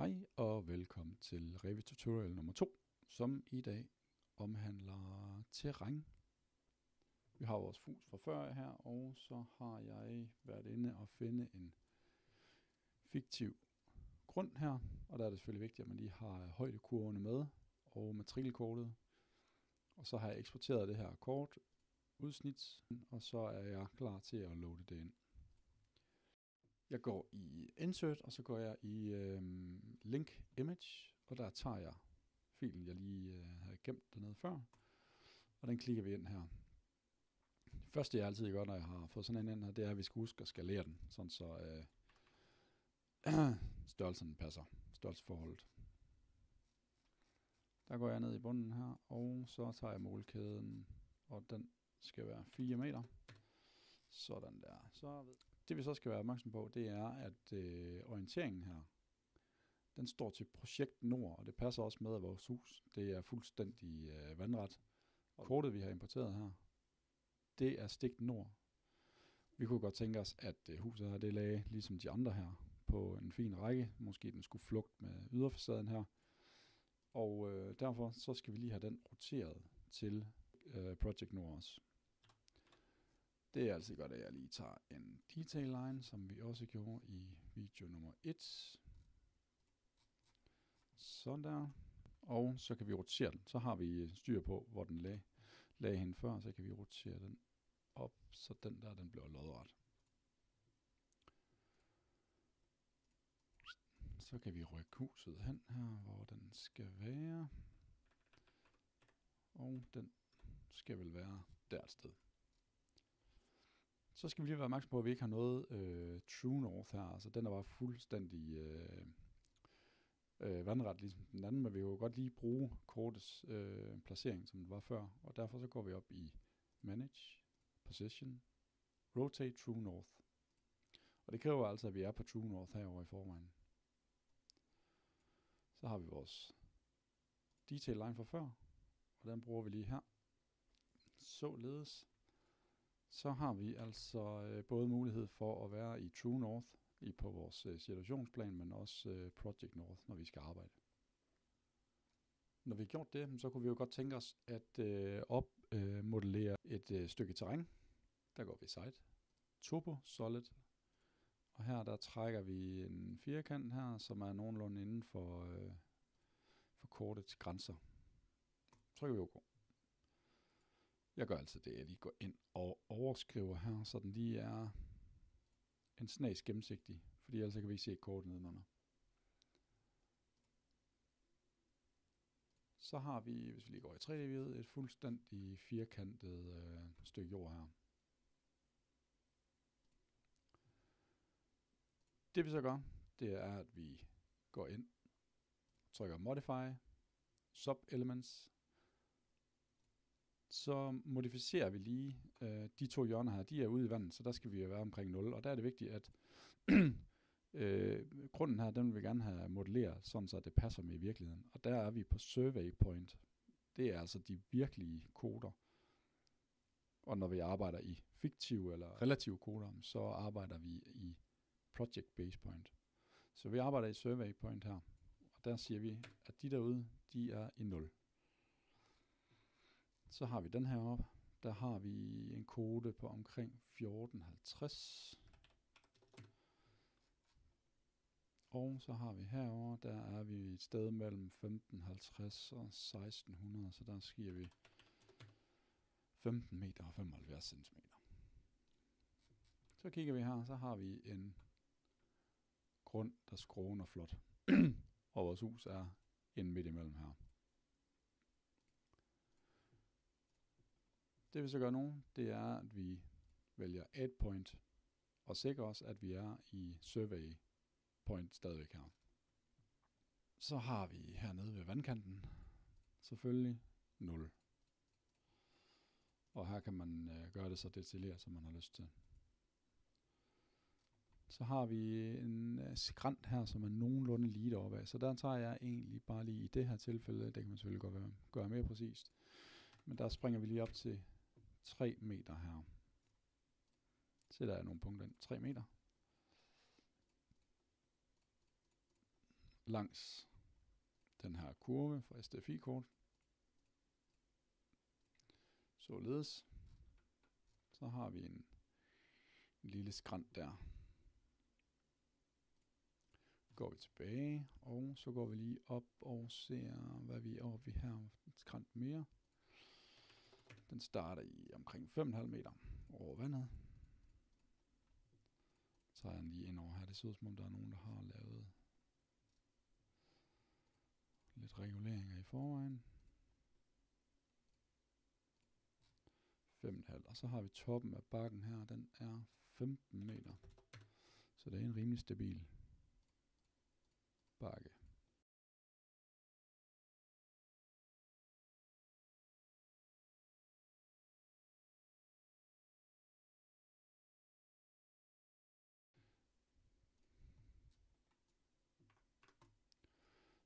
Hej og velkommen til Revit Tutorial nummer 2, som i dag omhandler terræn. Vi har vores fus fra før her, og så har jeg været inde og finde en fiktiv grund her. Og der er det selvfølgelig vigtigt, at man lige har højdekurvene med og matrikelkortet. Og så har jeg eksporteret det her kort, udsnit, og så er jeg klar til at loade det ind. Jeg går i Insert, og så går jeg i Link Image, og der tager jeg filen, jeg lige havde gemt dernede før, og den klikker vi ind her. Det første, jeg altid gør, når jeg har fået sådan en ind her, det er, at vi skal huske at skalere den, sådan så størrelsen passer, størrelsesforholdet. Der går jeg ned i bunden her, og så tager jeg målkæden, og den skal være 4 meter. Sådan der. Så det vi så skal være opmærksom på, det er, at orienteringen her, den står til projekt nord, og det passer også med, at vores hus, det er fuldstændig vandret. Og kortet, vi har importeret her, det er stik nord. Vi kunne godt tænke os, at huset her, det lagde ligesom de andre her, på en fin række. Måske den skulle flugte med yderfacaden her. Og derfor så skal vi lige have den roteret til project nord også. Det er altså godt, at jeg lige tager en detail line, som vi også gjorde i video nummer 1. Sådan der. Og så kan vi rotere den. Så har vi styr på, hvor den lagde hen før, så kan vi rotere den op, så den der, den bliver lodret. Så kan vi rykke huset hen her, hvor den skal være. Og den skal vel være der et sted. Så skal vi lige være opmærksom på, at vi ikke har noget true north her. Altså den er bare fuldstændig vandret ligesom den anden, men vi vil jo godt lige bruge kortets placering, som det var før. Og derfor så går vi op i Manage, Position, Rotate True North. Og det kræver altså, at vi er på True North herovre i forvejen. Så har vi vores detail line fra før, og den bruger vi lige her. Således. Så har vi altså både mulighed for at være i True North på vores situationsplan, men også Project North, når vi skal arbejde. Når vi har gjort det, så kunne vi jo godt tænke os at opmodellere et stykke terræn. Der går vi i Site, Topo, Solid, og her der trækker vi en firkant her, som er nogenlunde inden for kortets grænser. Trykker vi OK. Jeg gør altid det, at jeg lige går ind og overskriver her, så den lige er en snas gennemsigtig, fordi ellers kan vi ikke se kortet nedenunder. Så har vi, hvis vi lige går i 3D-viet, et fuldstændig firkantet stykke jord her. Det vi så gør, det er, at vi går ind, trykker Modify, Sub-Elements, så modificerer vi lige de to hjørner her, de er ude i vandet, så der skal vi være omkring 0, og der er det vigtigt, at grunden her, den vil vi gerne have modelleret, sådan så det passer med i virkeligheden, og der er vi på Survey Point. Det er altså de virkelige koder, og når vi arbejder i fiktive eller relative koder, så arbejder vi i Project Base Point. Så vi arbejder i Survey Point her, og der siger vi, at de derude, de er i 0. Så har vi den her op. Der har vi en kode på omkring 1450. Og så har vi herover, der er vi et sted mellem 1550 og 1600, så der skiver vi 15 meter og 75 centimeter. Så kigger vi her, så har vi en grund, der skråner flot. Og vores hus er inde midt imellem her. Det vi så gør nu, det er, at vi vælger Add Point og sikrer os, at vi er i Survey Point stadigvæk her. Så har vi hernede ved vandkanten selvfølgelig 0. Og her kan man gøre det så detaljeret, som man har lyst til. Så har vi en skrant her, som er nogenlunde lige deroppe af. Så der tager jeg egentlig bare lige i det her tilfælde, det kan man selvfølgelig godt gøre mere præcist. Men der springer vi lige op til 3 meter her. Så der er nogle punkter ind. 3 meter. langs den her kurve fra SDFI-kort. Således. Så har vi en lille skrænt der. Går vi tilbage, og så går vi lige op og ser, hvad vi er oppe i her. En skrænt mere. Den starter i omkring 5,5 meter over vandet. Så tager jeg den lige ind over her. Det ser ud som om der er nogen, der har lavet lidt reguleringer i forvejen. 5,5. Og så har vi toppen af bakken her. Den er 15 meter. Så det er en rimelig stabil bakke.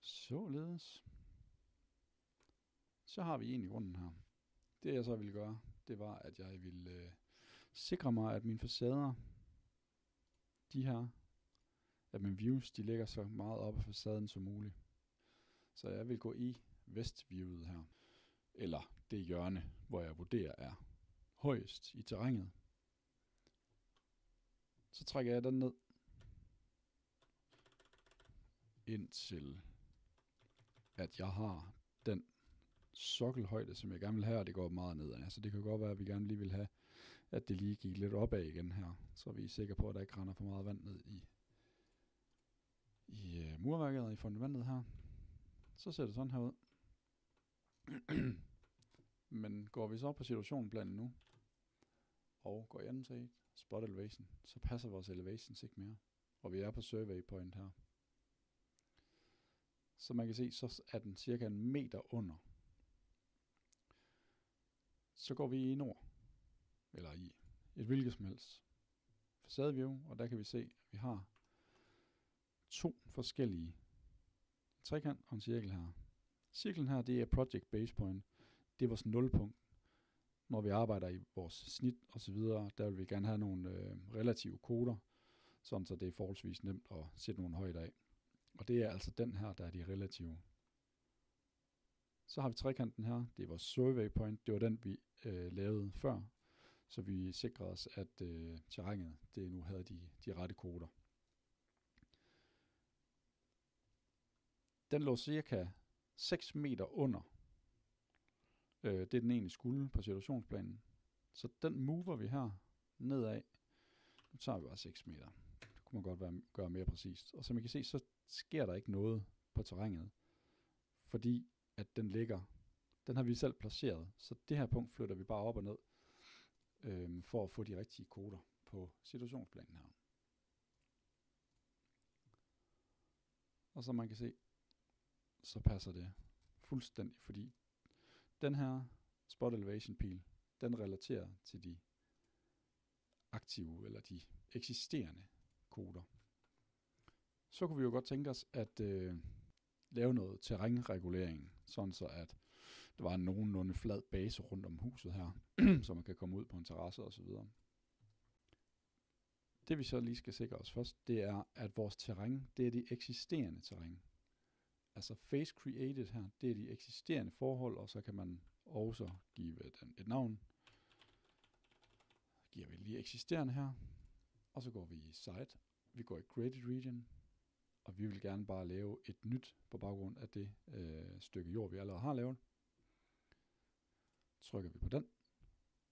Således. Så har vi en i grunden her. Det jeg så ville gøre, det var, at jeg ville sikre mig, at mine facader, de her, at mine views, de ligger så meget op af facaden som muligt. Så jeg vil gå i vestviewet her, eller det hjørne, hvor jeg vurderer er højest i terrænet. Så trækker jeg den ned, indtil at jeg har den sokkelhøjde, som jeg gerne vil have, og det går meget nedad. Så det kan godt være, at vi gerne lige vil have, at det lige gik lidt opad igen her, så vi er sikre på, at der ikke render for meget vand ned i murværket og i fundamentet her. Så ser det sådan her ud. Men går vi så på situationplanen nu, og går i antaget, spot elevation, så passer vores elevations ikke mere. Og vi er på survey point her. Så man kan se, så er den cirka 1 meter under. Så går vi i nord, eller i et hvilket som helst facadeview, og der kan vi se, at vi har 2 forskellige trekant og en cirkel her. Cirklen her, det er project base point. Det er vores nulpunkt. Når vi arbejder i vores snit og så videre, der vil vi gerne have nogle relative koder, sådan så det er forholdsvis nemt at sætte nogle højder af. Og det er altså den her, der er de relative. Så har vi trekanten her, det er vores survey point, det var den vi lavede før, så vi sikrer os, at terrænet det nu havde de rette koder. Den lå cirka 6 meter under, det den egentlig skulle på situationsplanen. Så den mover vi her nedad. Nu tager vi bare 6 meter. Det kunne man godt gøre mere præcist. Og som I kan se, så sker der ikke noget på terrænet, fordi at den har vi selv placeret. Så det her punkt flytter vi bare op og ned, for at få de rigtige koder på situationsplanen her. Og som man kan se, så passer det fuldstændig, fordi den her spot elevation pil, den relaterer til de aktive eller de eksisterende koder. Så kunne vi jo godt tænke os at lave noget terrænregulering, sådan så at der var en nogenlunde flad base rundt om huset her, så man kan komme ud på en terrasse og så videre. Det vi så lige skal sikre os først, det er, at vores terræn, det er det eksisterende terræn. Altså face created her, det er de eksisterende forhold, og så kan man også give den et navn. Giver vi lige eksisterende her, og så går vi i site. Vi går i created region, og vi vil gerne bare lave et nyt på baggrund af det stykke jord, vi allerede har lavet. Trykker vi på den.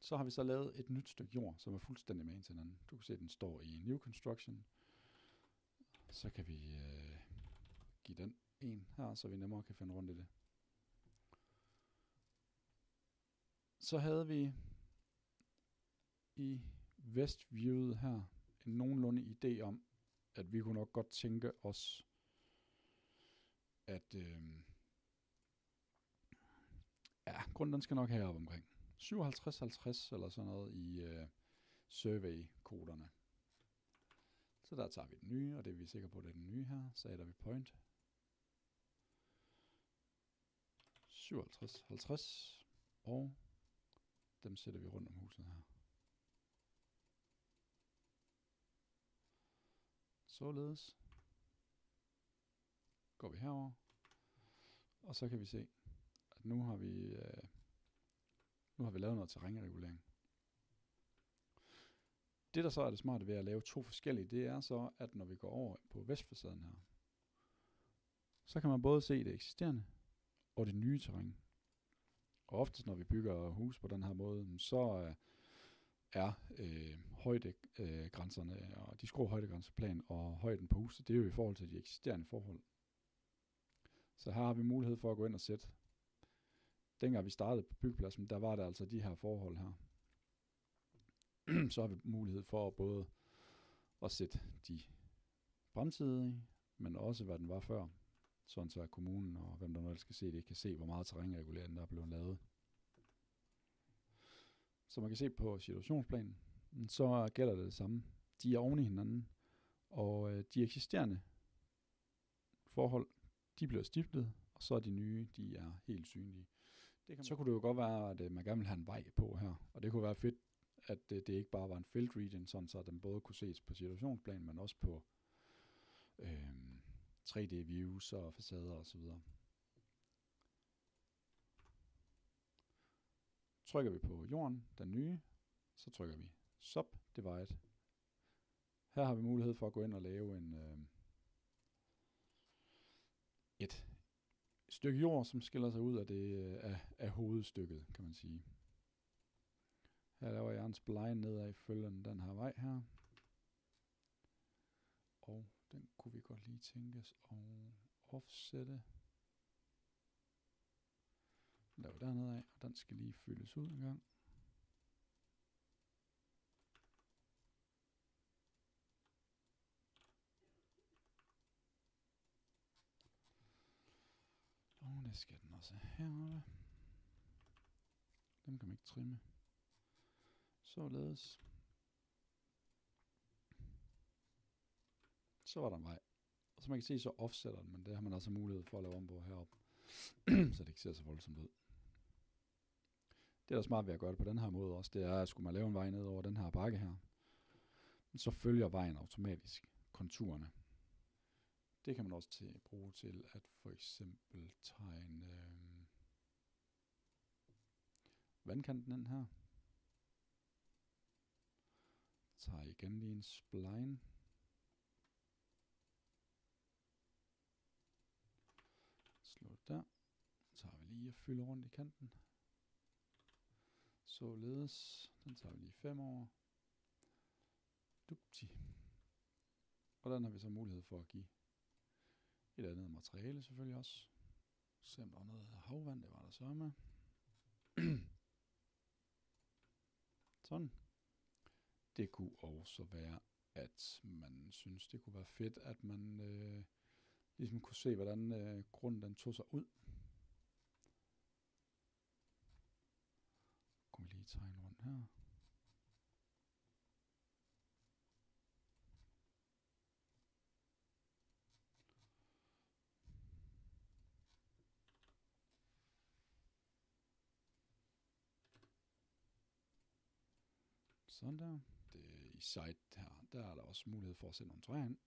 Så har vi så lavet et nyt stykke jord, som er fuldstændig med en til hinanden. Du kan se, at den står i new construction. Så kan vi give den en her, så vi nemmere kan finde rundt i det. Så havde vi i vestviewet her en nogenlunde idé om, at vi kunne nok godt tænke os, at grunden skal nok heroppe omkring 57-50 eller sådan noget i survey-koderne. Så der tager vi den nye, og det er vi sikre på, at det er den nye her. Så æder vi point. 57-50, og dem sætter vi rundt om huset her. Således. går vi herover, og så kan vi se, at nu har vi lavet noget terrænregulering. Det der så er det smarte ved at lave 2 forskellige, det er så, at når vi går over på vestfacaden her, så kan man både se det eksisterende og det nye terræn. Og oftest når vi bygger hus på den her måde, så er højdegrænserne og de skrå højdegrænseplan og højden på huset, det er jo i forhold til de eksisterende forhold. Så her har vi mulighed for at gå ind og sætte. Dengang vi startede på byggepladsen, der var der altså de her forhold her. Så har vi mulighed for både at sætte de fremtidige, men også hvad den var før. Sådan så at kommunen og hvem der nu skal se det, kan se, hvor meget terrænregulering der er blevet lavet. Så man kan se på situationsplanen, så gælder det samme. De er oven i hinanden, og de eksisterende forhold, de bliver stiftet, og så er de nye, de er helt synlige. Så kunne det jo godt være, at man gerne vil have en vej på her, og det kunne være fedt, at det ikke bare var en field region, sådan så den både kunne ses på situationsplanen, men også på 3D-views og facader osv. Trykker vi på jorden, den nye, så trykker vi Subdivide. Her har vi mulighed for at gå ind og lave et stykke jord, som skiller sig ud af hovedstykket, kan man sige. Her laver jeg en spline nedad følgende den her vej her. Og den kunne vi godt lige tænkes at offsette. Lav dernede af, og den skal lige fyldes ud en gang. Og det skal den også heroppe. Dem kan man ikke trimme. Således. Så var der en vej. Og så man kan se, så offsetter den, men det har man altså mulighed for at lave om på heroppe. Så det ikke ser så voldsomt ud. Det der er smart ved at gøre det på den her måde også, det er, at skulle man lave en vej ned over den her bakke her, så følger vejen automatisk konturerne. Det kan man også bruge til at for eksempel tegne vandkanten ind her. Tager igen lige en spline. Slå der. Så tager vi lige og fylder rundt i kanten. Således. Den tager vi lige 5 over. Dupti. Og den har vi så mulighed for at give et andet materiale selvfølgelig også. Se om der var noget havvand, det var der så med. Sådan. Det kunne også være, at man synes, det kunne være fedt, at man ligesom kunne se, hvordan grunden den tog sig ud. Kunne vi lige tegne rundt her. Sådan der. I site her, der er der også mulighed for at sætte nogle træer ind.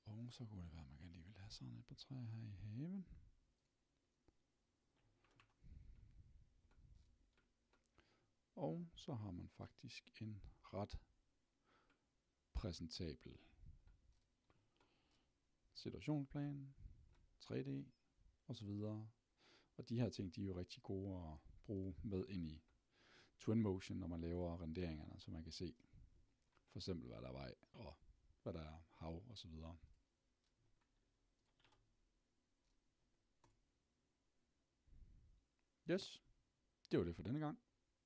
Og så kunne det være, at man lige vil have sådan et par træer her i haven. Og så har man faktisk en ret præsentabel situationsplan, 3D og så videre. Og de her ting, de er jo rigtig gode at bruge med ind i Twinmotion, når man laver renderingerne, så man kan se for eksempel, hvad der er vej og hvad der er hav og så videre. Yes, det var det for denne gang.